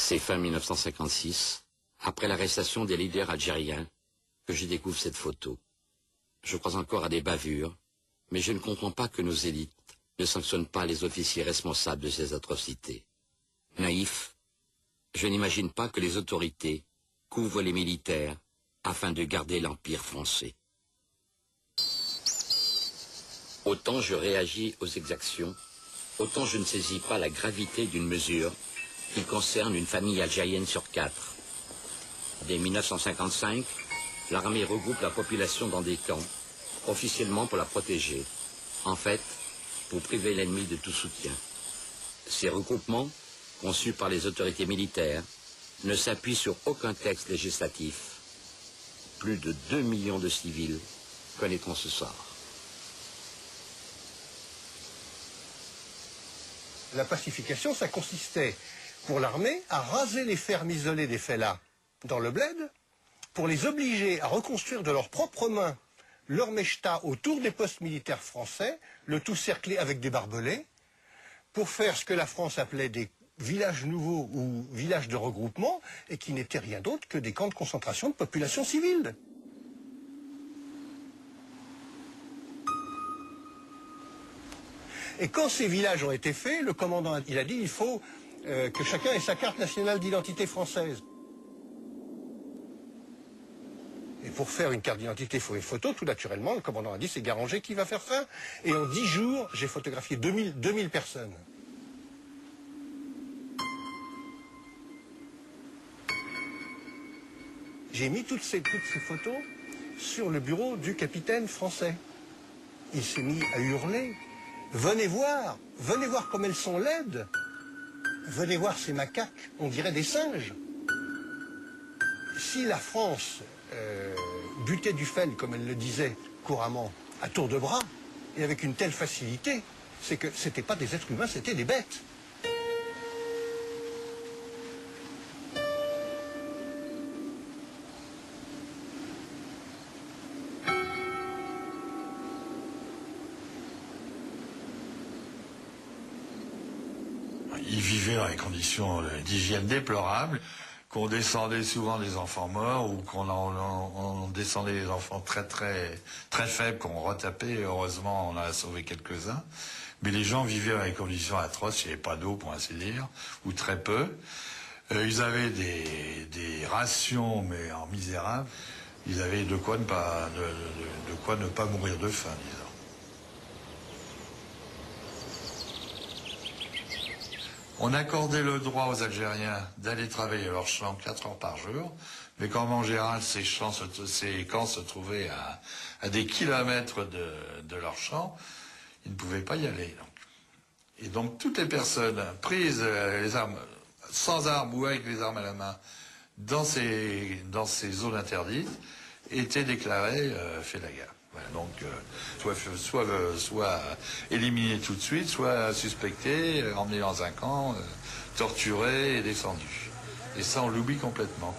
C'est fin 1956, après l'arrestation des leaders algériens, que je découvre cette photo. Je crois encore à des bavures, mais je ne comprends pas que nos élites ne sanctionnent pas les officiers responsables de ces atrocités. Naïf, je n'imagine pas que les autorités couvrent les militaires afin de garder l'Empire français. Autant je réagis aux exactions, autant je ne saisis pas la gravité d'une mesure qui concerne une famille algérienne sur 4. Dès 1955, l'armée regroupe la population dans des camps, officiellement pour la protéger, en fait, pour priver l'ennemi de tout soutien. Ces regroupements, conçus par les autorités militaires, ne s'appuient sur aucun texte législatif. Plus de 2 millions de civils connaîtront ce sort. La pacification, ça consistait, pour l'armée, à raser les fermes isolées des fellahs dans le bled, pour les obliger à reconstruire de leurs propres mains leur mechta autour des postes militaires français, le tout cerclé avec des barbelés, pour faire ce que la France appelait des villages nouveaux ou villages de regroupement, et qui n'étaient rien d'autre que des camps de concentration de population civile. Et quand ces villages ont été faits, le commandant il a dit il faut que chacun ait sa carte nationale d'identité française. Et pour faire une carte d'identité, il faut une photo, tout naturellement. Le commandant a dit c'est Garanger qui va faire ça. Et en 10 jours, j'ai photographié 2000 personnes. J'ai mis toutes ces photos sur le bureau du capitaine français. Il s'est mis à hurler. Venez voir comme elles sont laides. Venez voir ces macaques, on dirait des singes. Si la France butait du fel, comme elle le disait couramment, à tour de bras, et avec une telle facilité, c'est que ce n'étaient pas des êtres humains, c'était des bêtes. Ils vivaient dans des conditions d'hygiène déplorables, qu'on descendait souvent des enfants morts ou qu'on descendait des enfants très faibles qu'on retapait. Heureusement, on en a sauvé quelques-uns. Mais les gens vivaient dans des conditions atroces. Il n'y avait pas d'eau, pour ainsi dire, ou très peu. Ils avaient des rations, mais en misérable. Ils avaient de quoi ne pas mourir de faim, disons. On accordait le droit aux Algériens d'aller travailler à leurs champs 4 heures par jour, mais comme en général ces camps se trouvaient à des kilomètres de leurs champs, ils ne pouvaient pas y aller. Et donc toutes les personnes prises les armes, sans armes ou avec les armes à la main, dans ces zones interdites, étaient déclarées faits de la guerre. Voilà, donc soit éliminé tout de suite, soit suspecté, emmené dans un camp, torturé et descendu. Et ça, on l'oublie complètement.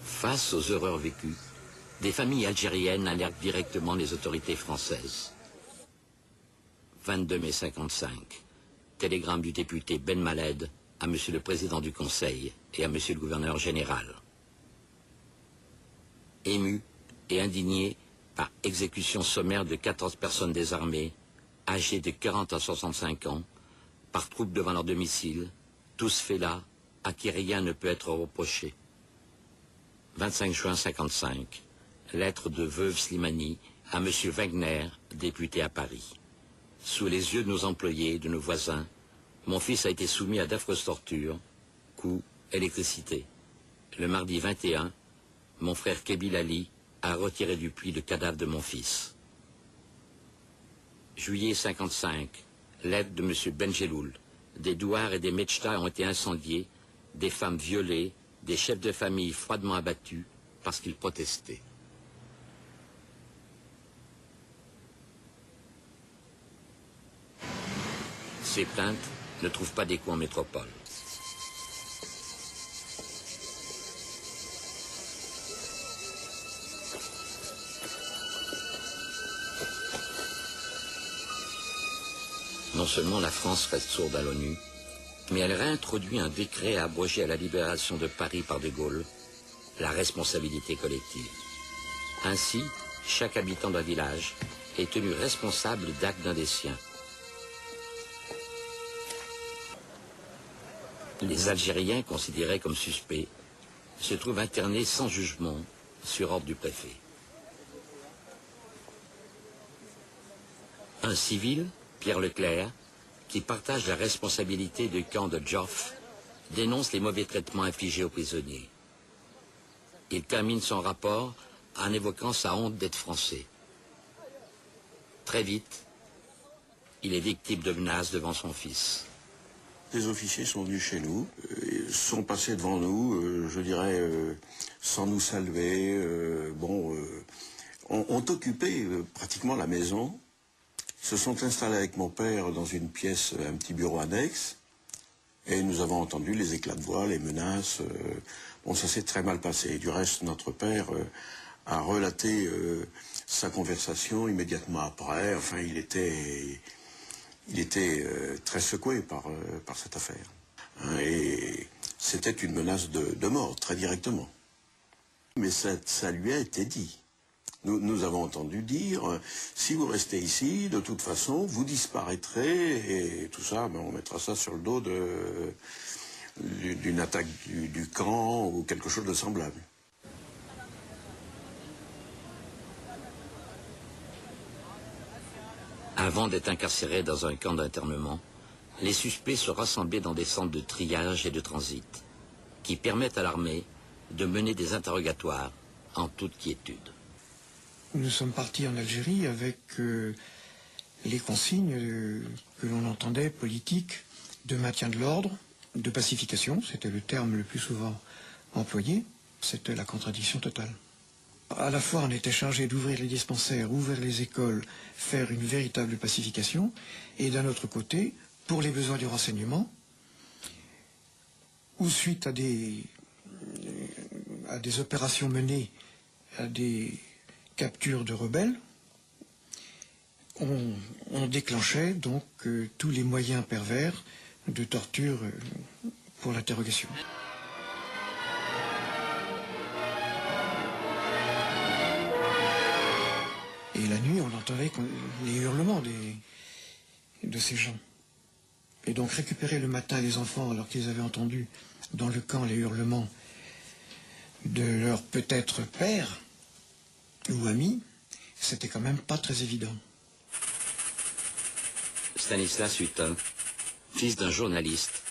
Face aux horreurs vécues, des familles algériennes alertent directement les autorités françaises. 22 mai 55. Télégramme du député Ben Maled à Monsieur le Président du Conseil et à Monsieur le Gouverneur général. Ému et indigné par exécution sommaire de 14 personnes désarmées, âgées de 40 à 65 ans, par troupes devant leur domicile, tous faits là, à qui rien ne peut être reproché. 25 juin 55, lettre de veuve Slimani à M. Wegner, député à Paris. Sous les yeux de nos employés et de nos voisins, mon fils a été soumis à d'affreuses tortures, coups, électricité. Le mardi 21, mon frère Kebil Ali a retiré du puits le cadavre de mon fils. Juillet 55, lettre de M. Benjeloul. Des douars et des mechtas ont été incendiés, des femmes violées, des chefs de famille froidement abattus parce qu'ils protestaient. Ces plaintes ne trouvent pas d'écho en métropole. Non seulement la France reste sourde à l'ONU, Mais elle réintroduit un décret abrogé à la libération de Paris par de Gaulle, la responsabilité collective. Ainsi, chaque habitant d'un village est tenu responsable d'actes d'un des siens. Les Algériens, considérés comme suspects, se trouvent internés sans jugement sur ordre du préfet. Un civil, Pierre Leclerc, qui partage la responsabilité du camp de Joffre, dénonce les mauvais traitements infligés aux prisonniers. Il termine son rapport en évoquant sa honte d'être français. Très vite, il est victime de menaces devant son fils. Des officiers sont venus chez nous, sont passés devant nous, je dirais, sans nous saluer. Ont occupé pratiquement la maison, se sont installés avec mon père dans une pièce, un petit bureau annexe, et nous avons entendu les éclats de voix, les menaces. Bon, ça s'est très mal passé. Du reste, notre père a relaté sa conversation immédiatement après. Enfin, il était très secoué par cette affaire. Et c'était une menace de mort, très directement. Mais ça lui a été dit. Nous avons entendu dire, si vous restez ici, de toute façon, vous disparaîtrez, et tout ça, on mettra ça sur le dos d'une attaque du camp ou quelque chose de semblable. Avant d'être incarcérés dans un camp d'internement, les suspects se rassemblaient dans des centres de triage et de transit, qui permettent à l'armée de mener des interrogatoires en toute quiétude. Nous sommes partis en Algérie avec les consignes que l'on entendait politiques de maintien de l'ordre, de pacification, c'était le terme le plus souvent employé, c'était la contradiction totale. À la fois, on était chargé d'ouvrir les dispensaires, ouvrir les écoles, faire une véritable pacification, et d'un autre côté, pour les besoins du renseignement, ou suite à des opérations menées, à des captures de rebelles, on déclenchait donc tous les moyens pervers de torture pour l'interrogation. Et la nuit, on entendait les hurlements de ces gens. Et donc récupérer le matin les enfants alors qu'ils avaient entendu dans le camp les hurlements de leur peut-être père ou ami, c'était quand même pas très évident. Stanislas Hutin, fils d'un journaliste,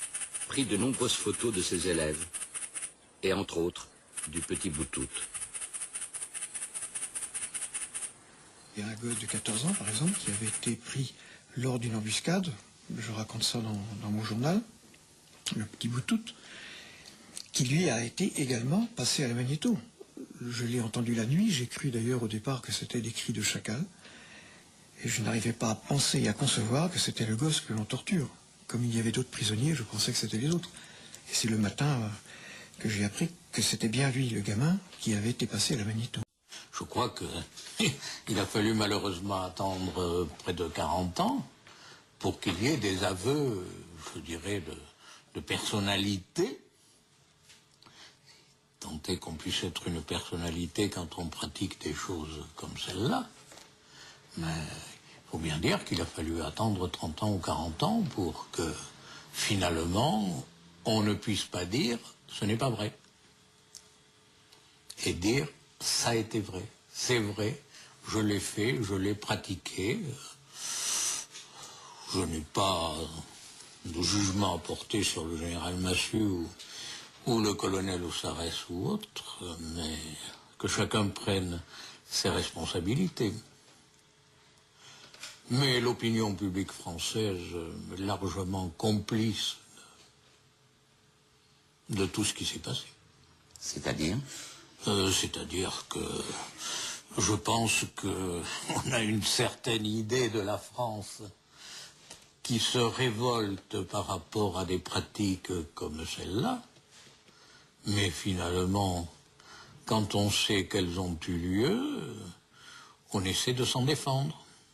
prit de nombreuses photos de ses élèves, et entre autres, du petit Boutout. Il y a un gosse de 14 ans, par exemple, qui avait été pris lors d'une embuscade, je raconte ça dans mon journal, le petit Boutout, qui lui a été également passé à la magnéto. Je l'ai entendu la nuit, j'ai cru d'ailleurs au départ que c'était des cris de chacal, et je n'arrivais pas à penser et à concevoir que c'était le gosse que l'on torture. Comme il y avait d'autres prisonniers, je pensais que c'était les autres. Et c'est le matin que j'ai appris que c'était bien lui, le gamin, qui avait été passé à la magnéto. Je crois qu'il a fallu malheureusement attendre près de 40 ans pour qu'il y ait des aveux, je dirais, de personnalité. Tant est qu'on puisse être une personnalité quand on pratique des choses comme celle-là. Mais il faut bien dire qu'il a fallu attendre 30 ans ou 40 ans pour que, finalement, on ne puisse pas dire « ce n'est pas vrai ». Et dire « ça a été vrai, c'est vrai, je l'ai fait, je l'ai pratiqué, je n'ai pas de jugement à porter sur le général Massu ou le colonel Ossarès ou autre, mais que chacun prenne ses responsabilités. » Mais l'opinion publique française est largement complice de tout ce qui s'est passé. C'est-à-dire ? C'est-à-dire que je pense qu'on a une certaine idée de la France qui se révolte par rapport à des pratiques comme celle-là, mais finalement, quand on sait qu'elles ont eu lieu, on essaie de s'en défendre.